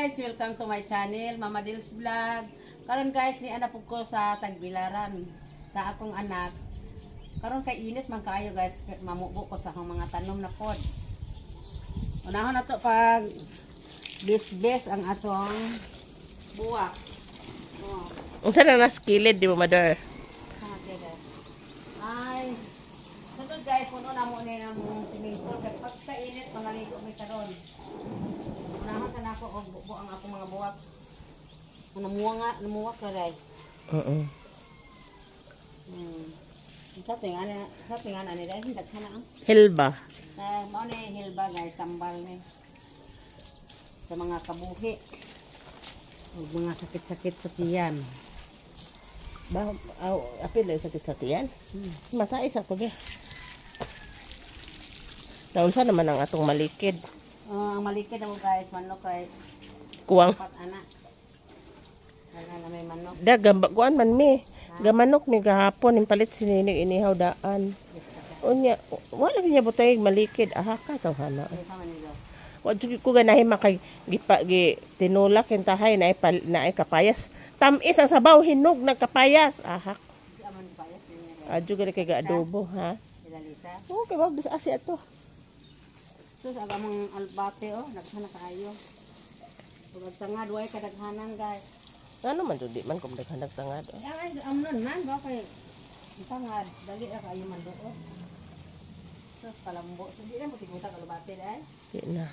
guys, welcome to my channel, Mama Dils Vlog. Karon guys, ni anak ko sa Tagbilaran sa akong anak. Karon kay init man kaayo guys, mamubo ko sa akong mga tanom na pod. Unahon na to pag bis ang atong buwak. Oh. Unsa na naskilid di mo madar? Ay, sunod guys, puno na mo ni na mong swimming pool kay pag sa init mangaligo mi karon. Unahan ka na ako og buo ang akong mga buwak. Namuwak na guys. Sa tingan ani dai hindak sana ang. Hilba. Mao ni hilba guys, tambal ni. Sa mga kabuhi. O mga sakit-sakit sa tiyan. Ba apil lang sakit sa tiyan. Masais ako ba? Naunsa naman ang atong malikid. Ang malikid mo guys, manok kay Kuwang. pat anak. Na may manok. Da kuan man mi. Gamanok ni gahapon impalit sininig inihaw daan. Unya wala niya butay malikid aha ka taw hana. Wa jud ko ganahi makay gi tinulak yung tahay na ay kapayas. Tamis ang sabaw hinog ng kapayas. Aha. Adyo gani kay adobo ha. Ilalisa. Okay, wag bis asi ato. Sus agamang albate daghana kaayo. Pag tangad way kadaghanan guys. Ano man jud di man kum daghanag tangad. Ay amnon man ba kay tangad dali ra kaayo man doon. Sus palambo. So di na mo tiguta kalubate dai. Di na.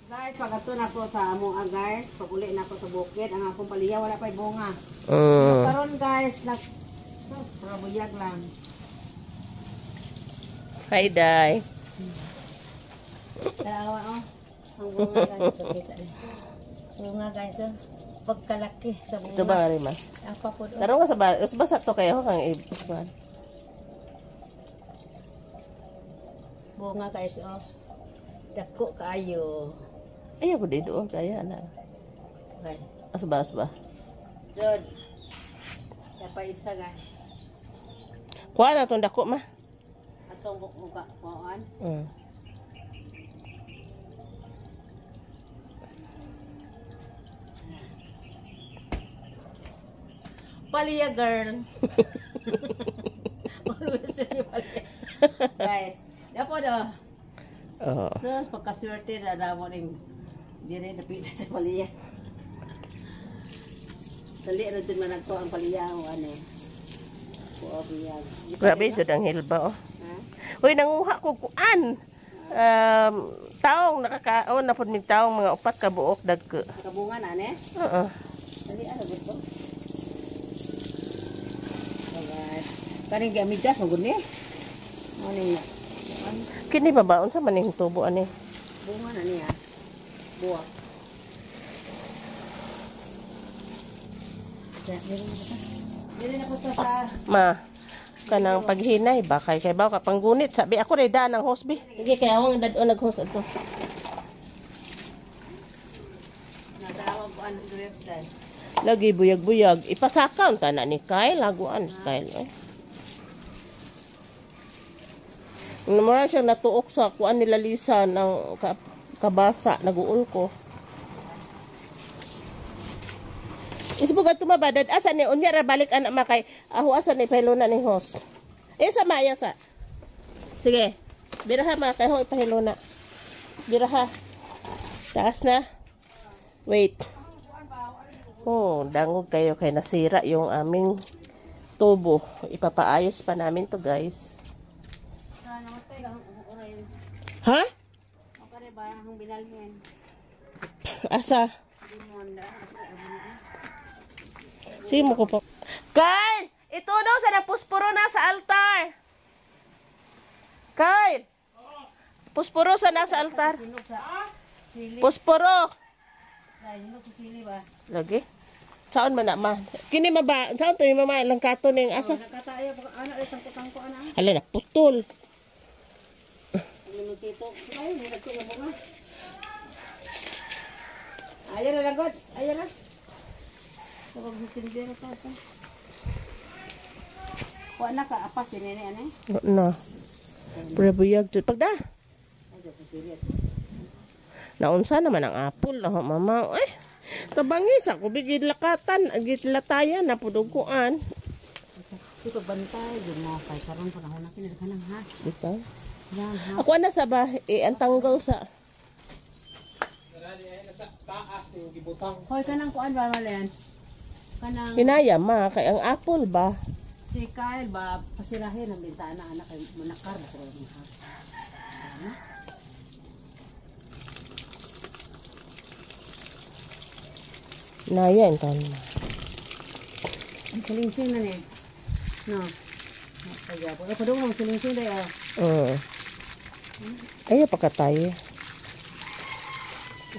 Guys, pag ato na po sa amo guys, pag uli na po sa bukid, ang akong paliya wala pa'y bunga. Karon guys, sus prabuyag lang. Hi day. Tarawa ang bunga guys, bunga guys, pagkalaki sa bunga. Ito ba rin ma? Apa po doon? Tarong sa basa to kayo kang ibusman. Bunga guys, dako kayo. Ayaw ko di doon kaya na. Okay. Asba. Jod. Kapa isa guys. Kuha na itong dako ma. Atong buka kuhaan. Paliya girl. Always rin paliya. Guys, dapo do. Oo. Sus, pagkaswerte na damo ning dire napita sa paliya. Dali rin din man ako ang paliya o ano. Puabiyag. Grabe jud ang hilba oh. Ha? Uy, nanguha ko kuan. Taong nakakaon na pud mig taong mga 4 ka buok dagko. Kabungan ane? Oo. Dali ano gud ko? Alright. Kaning gamigas mo gud ni? Mo ning Kini babaon sa maning tubo ani. bunga na niya. Buwak. Dili na po to sa Ma, kanang paghinay ba kay baw ka panggunit sabi ako ray daan ang hosbi. Sige kay awang dadon nag-host ato. natawag ko ang grapes dahil. Lagi buyag-buyag ipasakaon ta na ni Kyle laguan Kyle eh. Namara siya natuok sa kuan nila Lisa ng kabasa naguul ko. Isbog at tumabadad asa ni unya ra balik anak makay aho asa ni pahilo na ni host. Sa maya sa. Sige. Biraha ma kay ho ipahilo na. Biraha. Taas na. Wait. Oh, dangog kayo kay nasira yung aming tubo. Ipapaayos pa namin to guys. Ha? Okay ba ang binalhin? Asa? Sige mo ko po. Kyle! Ito daw sa napuspuro na sa altar. Kyle! Puspuro sa nasa altar. Puspuro. Lagi? Saan man na ma? Kini maba? Saan to yung mama? Langkato na yung asa? Nakatayo pa anak ay tangko ana. Hala na, putol. Minutito. Ay, nagko na bunga. Ayo na lagod. Ayo na. Sabag hitindi na ta sa. Kuha na ka apas ni nene ane. No. Prebuyag jud pagda. Naunsa naman ang apple na mama. Eh, tabangis ako bigid lakatan, agit latayan na puduguan. Ito bantay, yun mo kay karon panahon na kinaghanang has. Ito. Yan ha. Ako na sa ba ang tanggal sa Hoy kanang kuan ba malen? Kanang hinaya ma kay ang apple ba. si Kyle ba pasirahin ang bintana anak kay manakar na pero ha. Naya ang taon na. Ang silingsing na ni. No. Kaya po. Ako doon ang silingsing day ah. Ayaw pa ka tayo.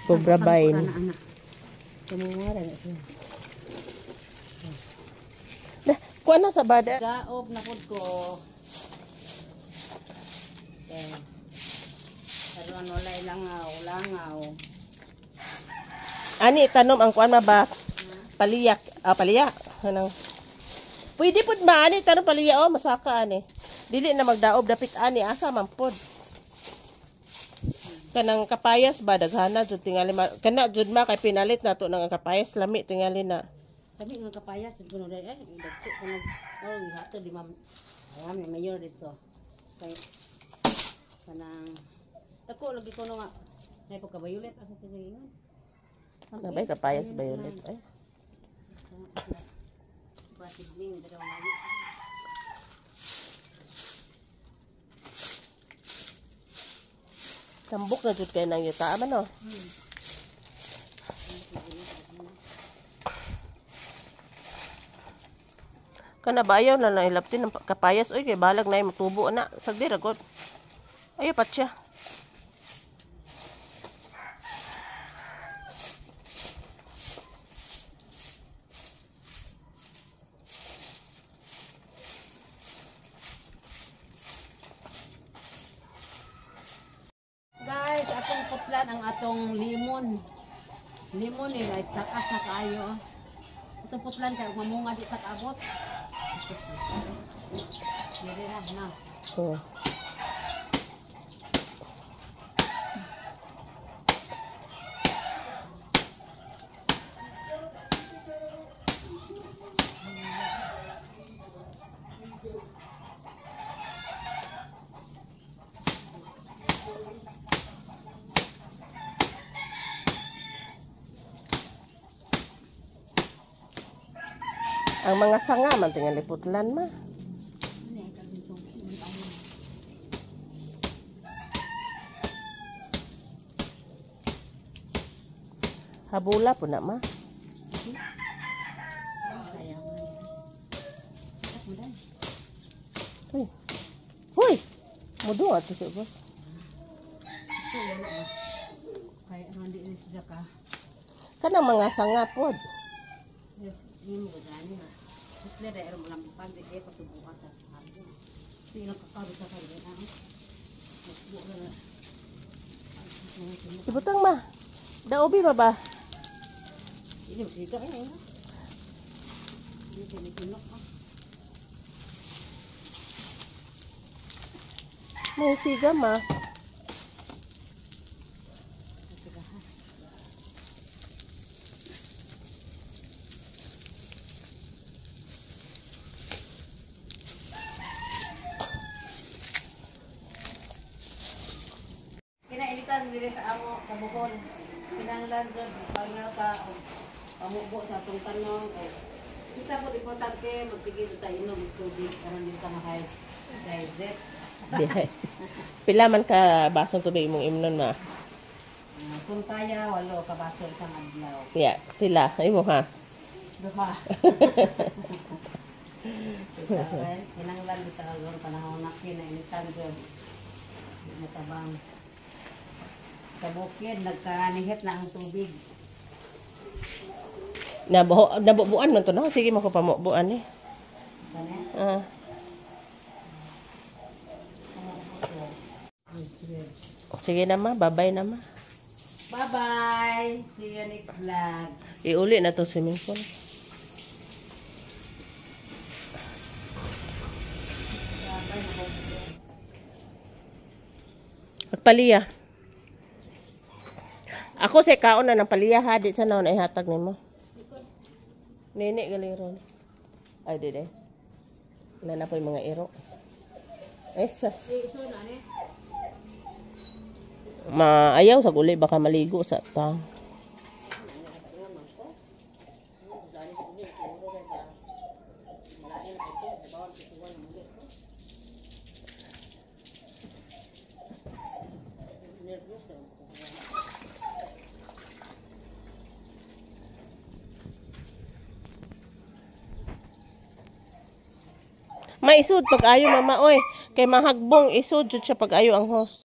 Cobra Vine. Kumuwara na siya. Dah, kuha na sa bada. Gaob na pod ko. Karon wala langaw. Ani tanom ang kuan ba? Paliyak. Paliyak. Anong pwede pod ba ani tanom paliyak masaka ani. Dili na magdaob dapit ani asa man pod. Kanang kapayas ba daghana jud tingali kana jud ma kay pinalit nato nang kapayas lami tingali na. Kami nga kapayas kuno day dagko kuno hato di ma'am. Ayan may mayor dito. Kay kanang dako lagi kuno nga nay pagka-violet asa tingali. Nabay kapayas violet ay. Basigling dalawa lagi. Tambok na jud kay nang yuta man no. Kana bayaw na lang ilaptin ng kapayas oy kay balag na matubo na sagdi ra gud. Ayo pat siya. Guys, atong putlan ang atong limon. Limon ni guys, takas na kaayo. Atong putlan kay mamunga di sa kaabot. Dili na. Oh. Ang mga sanga man tingali putlan ma. Habula po na ma. Hoy. Hoy. Mudo ato sa boss. Kay rondi ni sida ka. Kanang mga sanga pod. Yes, ini mo gani na. Isle ra mo lang pandi kay patubukan sa hapon. Sino ka ka sa kanila na. Ibutang ma. Daobi ba ba? Ini siga ini. Ini kinok ka. May siga ma. Kinainitan dili sa amo sa Bukol. Kinahanglan jud pangaw ka pamubo sa atong tanong kay kita po importante magpigil ta inom og tubig aron dili ka ma-hydrate. Pila man ka basong tubig imong imnon ma? Kung kaya, 8 ka baso isang adlaw. Yeah, pila. Imo ha. Duha. Kinanglan kita aron panahon na kinainitan jud. Matabang. Sa bukid nagkanihit na ang tubig. Nabubuan man to no. Sige mo ko pamubuan eh. Kani? Sige na ma, bye-bye na ma. Bye-bye. See you next vlog. Iuli na to swimming pool. Agpaliya. Ako sa kaon na ng paliyaha, di sa naon ay hatag nimo. Nini galiron. Ay, di. Wala na po yung mga iro. Esas. Maayaw sa gulay, baka maligo sa ta. Maisud pag ayo mama oy, kay mahagbong isud jud siya pag ayo ang host.